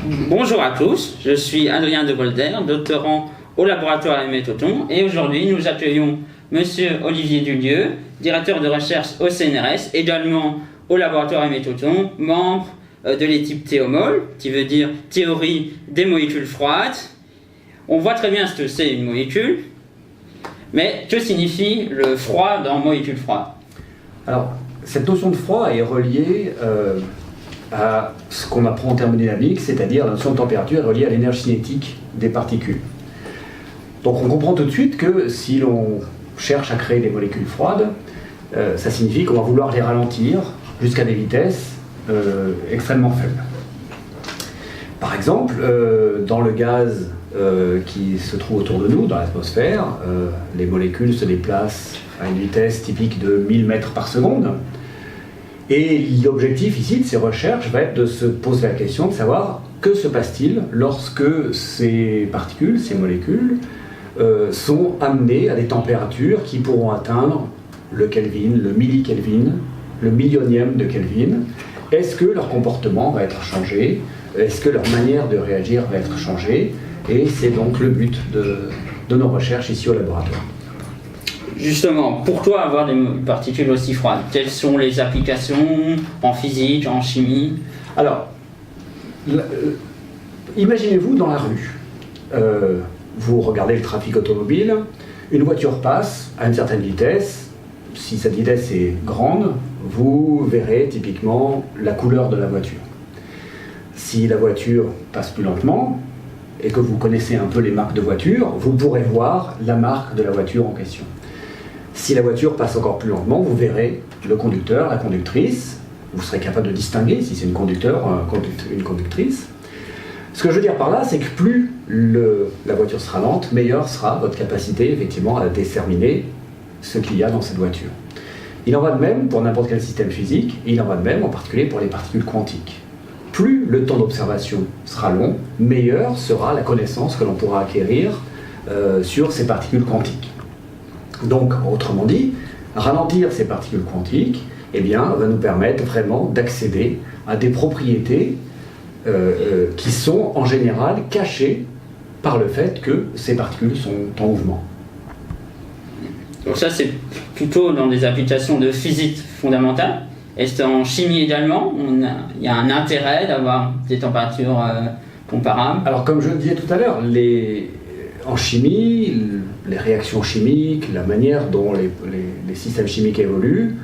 Bonjour à tous, je suis Adrien de Bolder, doctorant au laboratoire Aimé Toton, et aujourd'hui nous accueillons Monsieur Olivier Dulieu, directeur de recherche au CNRS, également au laboratoire Aimé Toton, membre de l'équipe Théomol, qui veut dire théorie des molécules froides. On voit très bien ce que c'est une molécule, mais que signifie le froid dans molécule froide? Alors, cette notion de froid est reliée à ce qu'on apprend en thermodynamique, c'est-à-dire la notion de température est reliée à l'énergie cinétique des particules. Donc on comprend tout de suite que si l'on cherche à créer des molécules froides, ça signifie qu'on va vouloir les ralentir jusqu'à des vitesses extrêmement faibles. Par exemple, dans le gaz qui se trouve autour de nous, dans l'atmosphère, les molécules se déplacent à une vitesse typique de 1000 mètres par seconde. Et l'objectif ici de ces recherches va être de se poser la question de savoir que se passe-t-il lorsque ces particules, ces molécules, sont amenées à des températures qui pourront atteindre le Kelvin, le millikelvin, le millionième de Kelvin. Est-ce que leur comportement va être changé? Est-ce que leur manière de réagir va être changée? Et c'est donc le but de nos recherches ici au laboratoire. Justement, pourquoi avoir des particules aussi froides? Quelles sont les applications en physique, en chimie? Alors, imaginez-vous dans la rue. Vous regardez le trafic automobile, une voiture passe à une certaine vitesse. Si cette vitesse est grande, vous verrez typiquement la couleur de la voiture. Si la voiture passe plus lentement, et que vous connaissez un peu les marques de voitures, vous pourrez voir la marque de la voiture en question. Si la voiture passe encore plus lentement, vous verrez le conducteur, la conductrice. Vous serez capable de distinguer si c'est une conductrice. Ce que je veux dire par là, c'est que plus la voiture sera lente, meilleure sera votre capacité effectivement à déterminer ce qu'il y a dans cette voiture. Il en va de même pour n'importe quel système physique, et il en va de même en particulier pour les particules quantiques. Plus le temps d'observation sera long, meilleure sera la connaissance que l'on pourra acquérir sur ces particules quantiques. Donc, autrement dit, ralentir ces particules quantiques va nous permettre vraiment d'accéder à des propriétés qui sont en général cachées par le fait que ces particules sont en mouvement. Donc ça, c'est plutôt dans des applications de physique fondamentale. Est-ce qu'en chimie également, il y a un intérêt d'avoir des températures comparables? Alors, comme je le disais tout à l'heure, en chimie, les réactions chimiques, la manière dont les systèmes chimiques évoluent,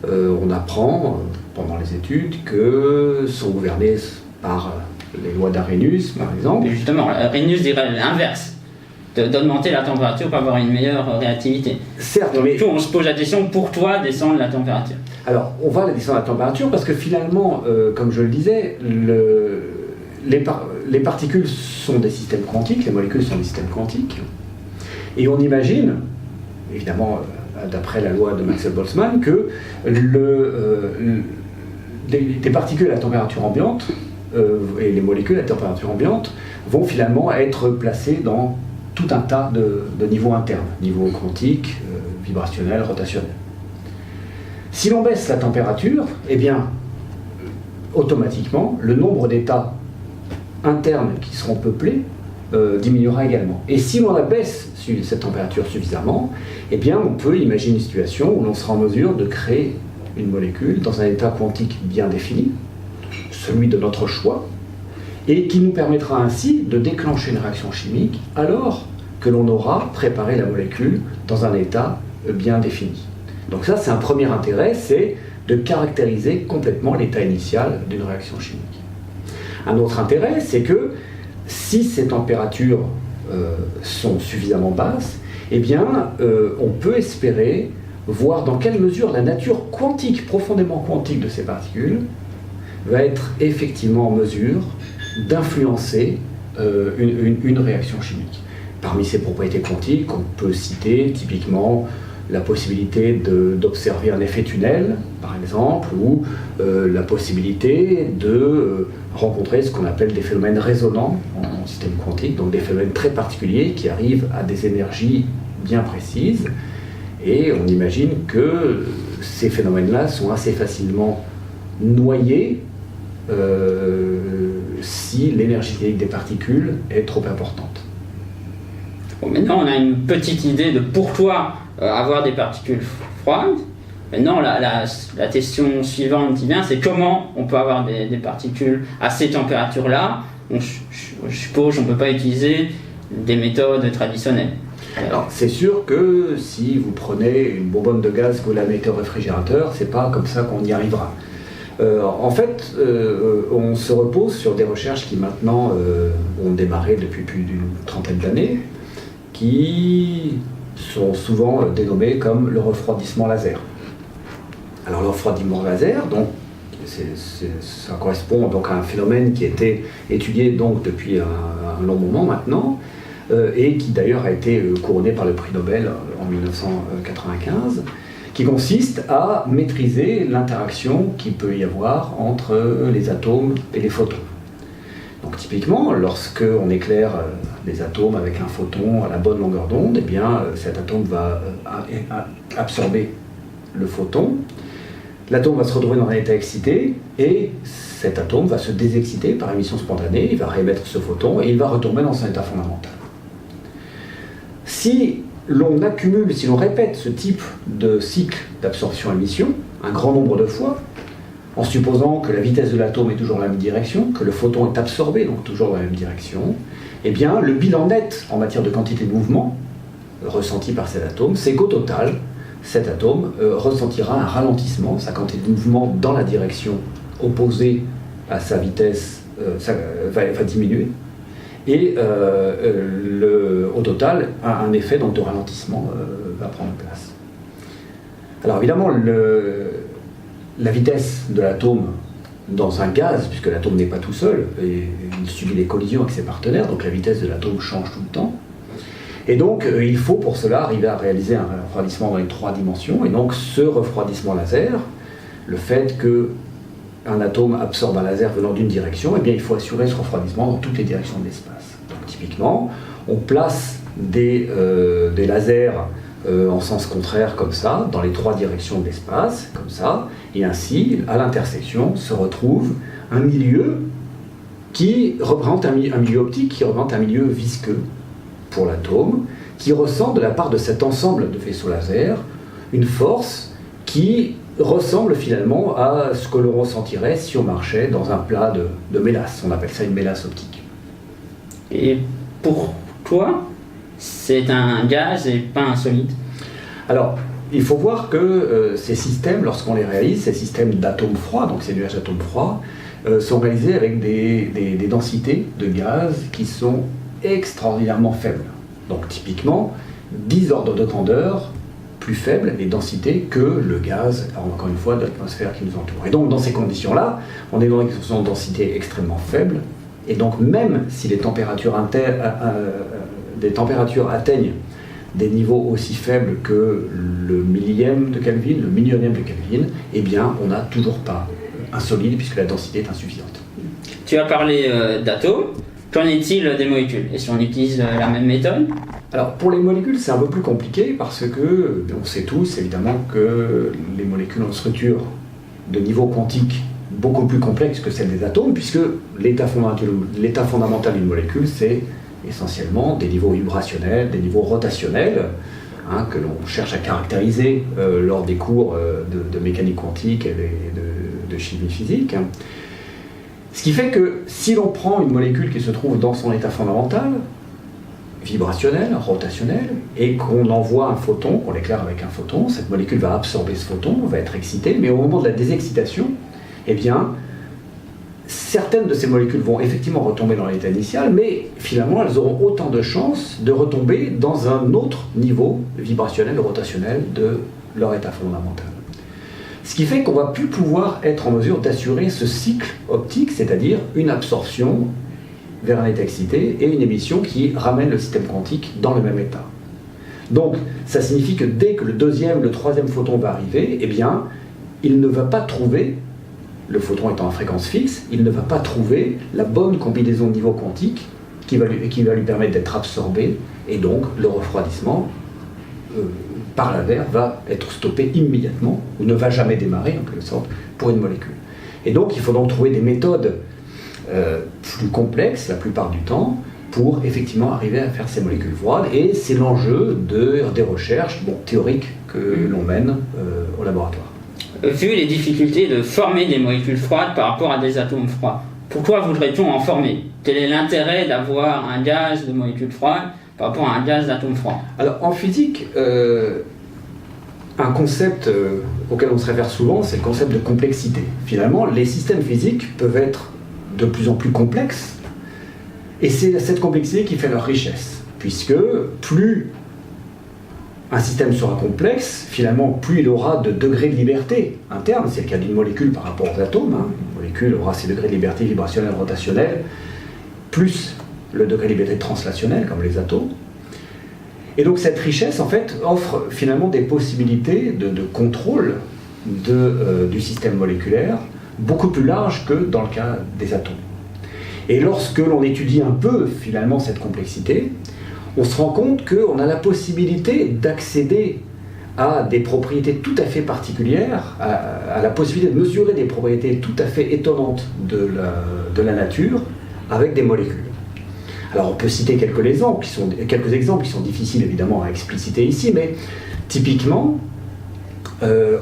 on apprend pendant les études que sont gouvernés par les lois d'Arrhenius, par exemple. Et justement, Arrhenius dirait l'inverse, d'augmenter la température pour avoir une meilleure réactivité. Certes, donc, mais on se pose la question, pourquoi descendre la température? Alors, on va descendre la température parce que finalement, comme je le disais, les particules sont des systèmes quantiques, les molécules sont des systèmes quantiques, et on imagine, évidemment, d'après la loi de Maxwell-Boltzmann, que des particules à température ambiante et les molécules à température ambiante vont finalement être placées dans tout un tas de niveaux internes, niveaux quantiques, vibrationnels, rotationnels. Si l'on baisse la température, automatiquement, le nombre d'états internes qui seront peuplés diminuera également. Et si l'on abaisse cette température suffisamment, on peut imaginer une situation où l'on sera en mesure de créer une molécule dans un état quantique bien défini, celui de notre choix, et qui nous permettra ainsi de déclencher une réaction chimique alors que l'on aura préparé la molécule dans un état bien défini. Donc ça, c'est un premier intérêt, c'est de caractériser complètement l'état initial d'une réaction chimique. Un autre intérêt, c'est que si ces températures sont suffisamment basses, on peut espérer voir dans quelle mesure la nature quantique, profondément quantique de ces particules, va être effectivement en mesure d'influencer une réaction chimique. Parmi ces propriétés quantiques, on peut citer typiquement la possibilité d'observer un effet tunnel, par exemple, ou la possibilité de rencontrer ce qu'on appelle des phénomènes résonants en système quantique, donc des phénomènes très particuliers qui arrivent à des énergies bien précises, et on imagine que ces phénomènes-là sont assez facilement noyés si si l'énergie cinétique des particules est trop importante. Bon, maintenant, on a une petite idée de pourquoi avoir des particules froides. Maintenant, la question suivante qui vient, c'est comment on peut avoir des particules à ces températures-là. Je suppose qu'on ne peut pas utiliser des méthodes traditionnelles. Alors, c'est sûr que si vous prenez une bonbonne de gaz que vous la mettez au réfrigérateur, c'est pas comme ça qu'on y arrivera. En fait, on se repose sur des recherches qui maintenant ont démarré depuis plus d'une trentaine d'années, qui sont souvent dénommées comme le refroidissement laser. Alors le refroidissement laser, donc, ça correspond donc à un phénomène qui a été étudié donc depuis un long moment maintenant, et qui d'ailleurs a été couronné par le prix Nobel en 1995, qui consiste à maîtriser l'interaction qu'il peut y avoir entre les atomes et les photons. Donc typiquement, lorsque on éclaire des atomes avec un photon à la bonne longueur d'onde, eh bien cet atome va absorber le photon. L'atome va se retrouver dans un état excité et cet atome va se désexciter par émission spontanée, il va réémettre ce photon et il va retourner dans son état fondamental. Si l'on accumule, si l'on répète ce type de cycle d'absorption-émission un grand nombre de fois, en supposant que la vitesse de l'atome est toujours dans la même direction, que le photon est absorbé, donc toujours dans la même direction, eh bien le bilan net en matière de quantité de mouvement ressenti par cet atome, c'est qu'au total, cet atome ressentira un ralentissement, sa quantité de mouvement dans la direction opposée à sa vitesse va diminuer, et au total, un effet donc, de ralentissement va prendre place. Alors évidemment, la vitesse de l'atome dans un gaz, puisque l'atome n'est pas tout seul, et il subit des collisions avec ses partenaires, donc la vitesse de l'atome change tout le temps. Et donc, il faut pour cela arriver à réaliser un refroidissement dans les 3 dimensions. Et donc, ce refroidissement laser, le fait qu'un atome absorbe un laser venant d'une direction, eh bien, il faut assurer ce refroidissement dans toutes les directions de l'espace. Donc, typiquement, on place des lasers en sens contraire, comme ça, dans les 3 directions de l'espace, comme ça, et ainsi, à l'intersection, se retrouve un milieu qui représente un milieu optique, qui représente un milieu visqueux pour l'atome, qui ressent de la part de cet ensemble de vaisseaux laser une force qui ressemble finalement à ce que l'on ressentirait si on marchait dans un plat de mélasse. On appelle ça une mélasse optique. Et pour toi, c'est un gaz et pas un solide? Alors, il faut voir que ces systèmes, lorsqu'on les réalise, ces systèmes d'atomes froids, donc ces nuages d'atomes froids, sont réalisés avec des densités de gaz qui sont extraordinairement faibles. Donc typiquement, 10 ordres de grandeur plus faibles les densités que le gaz, encore une fois, de l'atmosphère qui nous entoure. Et donc dans ces conditions-là, on est dans une densité extrêmement faible, et donc même si les températures atteignent des niveaux aussi faibles que le millième de Kelvin, le millionième de Kelvin, eh bien on n'a toujours pas un solide puisque la densité est insuffisante. Tu as parlé d'atomes. Qu'en est-il des molécules? Est-ce qu'on utilise la même méthode? Alors pour les molécules, c'est un peu plus compliqué parce que on sait tous évidemment que les molécules ont une structure de niveau quantique beaucoup plus complexe que celle des atomes, puisque l'état fondamental d'une molécule, c'est essentiellement des niveaux vibrationnels, des niveaux rotationnels, que l'on cherche à caractériser lors des cours de mécanique quantique et de chimie physique. Ce qui fait que si l'on prend une molécule qui se trouve dans son état fondamental, vibrationnel, rotationnel, et qu'on envoie un photon, qu'on l'éclaire avec un photon, cette molécule va absorber ce photon, va être excitée, mais au moment de la désexcitation, eh bien, certaines de ces molécules vont effectivement retomber dans l'état initial, mais finalement elles auront autant de chances de retomber dans un autre niveau vibrationnel, rotationnel de leur état fondamental. Ce qui fait qu'on va plus pouvoir être en mesure d'assurer ce cycle optique, c'est-à-dire une absorption vers un état excité et une émission qui ramène le système quantique dans le même état. Donc, ça signifie que dès que le deuxième, le troisième photon va arriver, eh bien, il ne va pas trouver, le photon étant en fréquence fixe, il ne va pas trouver la bonne combinaison de niveau quantique qui va lui permettre d'être absorbé, et donc le refroidissement par laser va être stoppé immédiatement, ou ne va jamais démarrer en quelque sorte, pour une molécule. Et donc il faut donc trouver des méthodes plus complexes la plupart du temps pour effectivement arriver à faire ces molécules froides. Et c'est l'enjeu des recherches théoriques que l'on mène au laboratoire. Vu les difficultés de former des molécules froides par rapport à des atomes froids, pourquoi voudrait-on en former? Quel est l'intérêt d'avoir un gaz de molécules froides par rapport à un gaz d'atomes froids? Alors en physique, un concept auquel on se réfère souvent, c'est le concept de complexité. Finalement, les systèmes physiques peuvent être de plus en plus complexes, et c'est cette complexité qui fait leur richesse, puisque plus un système sera complexe, finalement, plus il aura de degrés de liberté interne. C'est le cas d'une molécule par rapport aux atomes. Une molécule aura ses degrés de liberté vibrationnelle, rotationnelle, plus le degré de liberté translationnelle, comme les atomes. Et donc cette richesse, en fait, offre finalement des possibilités de contrôle du système moléculaire beaucoup plus larges que dans le cas des atomes. Et lorsque l'on étudie un peu, finalement, cette complexité, on se rend compte qu'on a la possibilité d'accéder à des propriétés tout à fait particulières, à la possibilité de mesurer des propriétés tout à fait étonnantes de la nature avec des molécules. Alors on peut citer quelques exemples qui sont difficiles évidemment à expliciter ici, mais typiquement,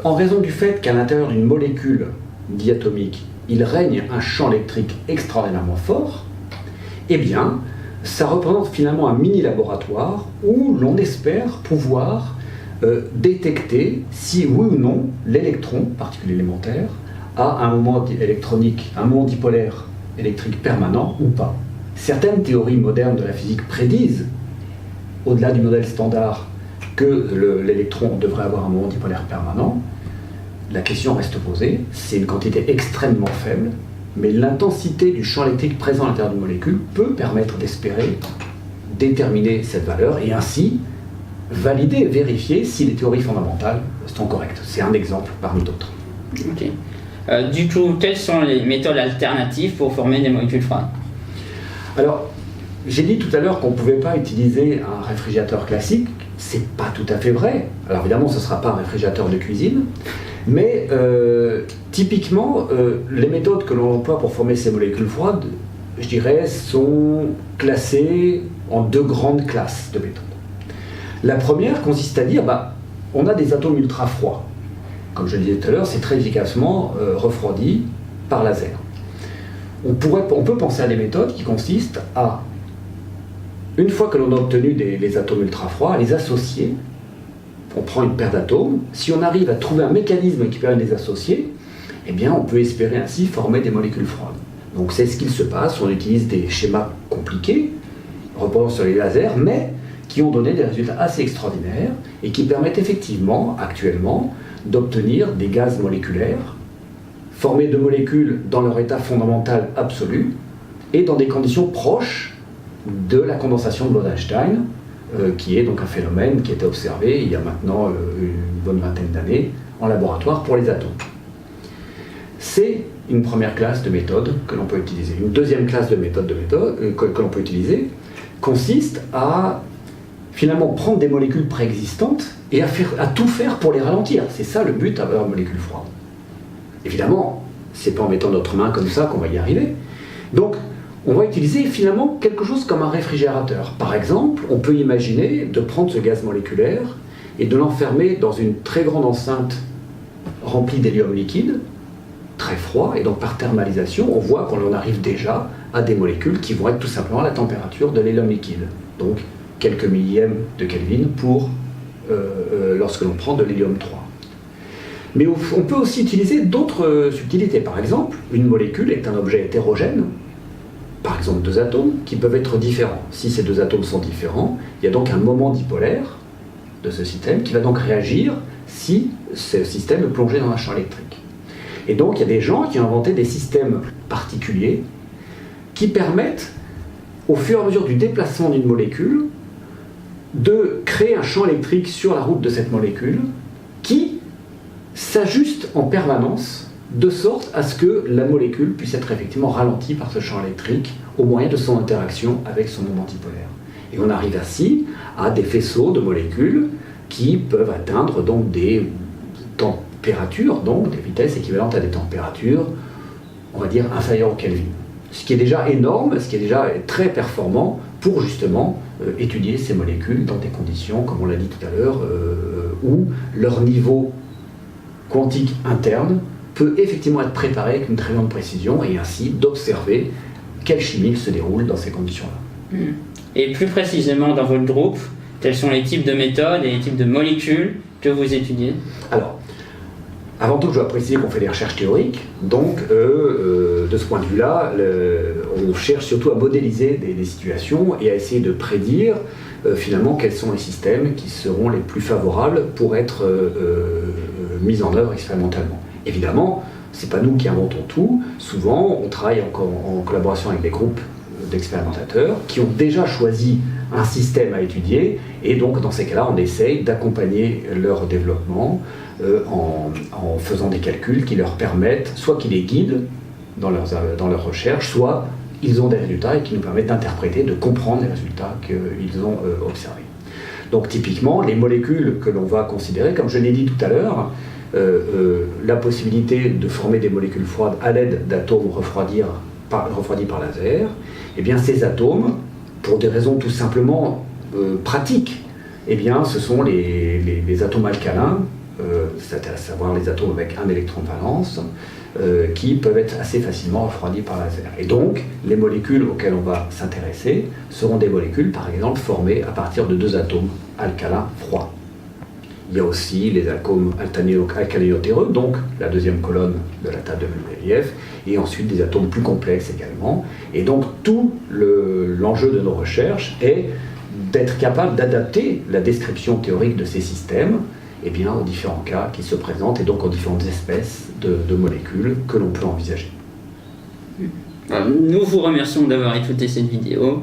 en raison du fait qu'à l'intérieur d'une molécule diatomique, il règne un champ électrique extraordinairement fort, eh bien, ça représente finalement un mini-laboratoire où l'on espère pouvoir détecter si oui ou non l'électron, particule élémentaire, a un moment électronique, un moment dipolaire électrique permanent ou pas. Certaines théories modernes de la physique prédisent, au-delà du modèle standard, que l'électron devrait avoir un moment dipolaire permanent. La question reste posée, c'est une quantité extrêmement faible, mais l'intensité du champ électrique présent à l'intérieur d'une molécule peut permettre d'espérer déterminer cette valeur et ainsi valider, vérifier si les théories fondamentales sont correctes. C'est un exemple parmi d'autres. Ok. Du coup, quelles sont les méthodes alternatives pour former des molécules froides? Alors, j'ai dit tout à l'heure qu'on ne pouvait pas utiliser un réfrigérateur classique. C'est pas tout à fait vrai. Alors évidemment, ce ne sera pas un réfrigérateur de cuisine, mais typiquement, les méthodes que l'on emploie pour former ces molécules froides, je dirais, sont classées en deux grandes classes de méthodes. La première consiste à dire, on a des atomes ultra froids. Comme je le disais tout à l'heure, c'est très efficacement refroidi par laser. On peut penser à des méthodes qui consistent à, une fois que l'on a obtenu les atomes ultra froids, à les associer. On prend une paire d'atomes. Si on arrive à trouver un mécanisme qui permet de les associer, eh bien, on peut espérer ainsi former des molécules froides. Donc c'est ce qu'il se passe. On utilise des schémas compliqués, reposant sur les lasers, mais qui ont donné des résultats assez extraordinaires et qui permettent effectivement, actuellement, d'obtenir des gaz moléculaires formés de molécules dans leur état fondamental absolu et dans des conditions proches de la condensation de Bose-Einstein, qui est donc un phénomène qui a été observé il y a maintenant une bonne vingtaine d'années en laboratoire pour les atomes. C'est une première classe de méthode que l'on peut utiliser. Une deuxième classe de méthode que l'on peut utiliser consiste à finalement prendre des molécules préexistantes et à tout faire pour les ralentir. C'est ça le but avec une molécule froide. Évidemment, c'est pas en mettant notre main comme ça qu'on va y arriver. Donc, on va utiliser finalement quelque chose comme un réfrigérateur. Par exemple, on peut imaginer de prendre ce gaz moléculaire et de l'enfermer dans une très grande enceinte remplie d'hélium liquide, très froid, et donc par thermalisation, on voit qu'on en arrive déjà à des molécules qui vont être tout simplement à la température de l'hélium liquide. Donc, quelques millièmes de Kelvin lorsque l'on prend de l'hélium 3. Mais on peut aussi utiliser d'autres subtilités. Par exemple, une molécule est un objet hétérogène, par exemple deux atomes, qui peuvent être différents. Si ces deux atomes sont différents, il y a donc un moment dipolaire de ce système qui va donc réagir si ce système est plongé dans un champ électrique. Et donc il y a des gens qui ont inventé des systèmes particuliers qui permettent, au fur et à mesure du déplacement d'une molécule, de créer un champ électrique sur la route de cette molécule qui s'ajuste en permanence de sorte à ce que la molécule puisse être effectivement ralentie par ce champ électrique au moyen de son interaction avec son moment dipolaire. Et on arrive ainsi à des faisceaux de molécules qui peuvent atteindre donc des températures, donc des vitesses équivalentes à des températures, on va dire, inférieures au Kelvin. ce qui est déjà énorme, ce qui est déjà très performant pour justement étudier ces molécules dans des conditions, comme on l'a dit tout à l'heure, où leur niveau quantique interne peut effectivement être préparé avec une très grande précision et ainsi d'observer quelle chimie se déroule dans ces conditions-là. Et plus précisément dans votre groupe, quels sont les types de méthodes et les types de molécules que vous étudiez? Alors, avant tout, je dois préciser qu'on fait des recherches théoriques, donc de ce point de vue-là, on cherche surtout à modéliser des situations et à essayer de prédire finalement quels sont les systèmes qui seront les plus favorables pour être mis en œuvre expérimentalement. Évidemment, ce n'est pas nous qui inventons tout. Souvent, on travaille en collaboration avec des groupes d'expérimentateurs qui ont déjà choisi un système à étudier, et donc dans ces cas-là, on essaye d'accompagner leur développement en faisant des calculs qui leur permettent, soit qui les guident dans leurs recherches, soit ils ont des résultats et qui nous permettent d'interpréter, de comprendre les résultats qu'ils ont observés. Donc typiquement, les molécules que l'on va considérer, comme je l'ai dit tout à l'heure, la possibilité de former des molécules froides à l'aide d'atomes refroidis par laser, eh bien ces atomes, pour des raisons tout simplement pratiques, eh bien ce sont les atomes alcalins, c'est-à-dire savoir les atomes avec un électron de valence, qui peuvent être assez facilement refroidis par laser. Et donc, les molécules auxquelles on va s'intéresser seront des molécules, par exemple, formées à partir de 2 atomes alcalins froids. Il y a aussi les atomes alcalinotéreux, donc la deuxième colonne de la table de Mendeleïev, et ensuite des atomes plus complexes également. Et donc, tout l'enjeu de nos recherches est d'être capable d'adapter la description théorique de ces systèmes aux différents cas qui se présentent et donc aux différentes espèces de molécules que l'on peut envisager. Nous vous remercions d'avoir écouté cette vidéo.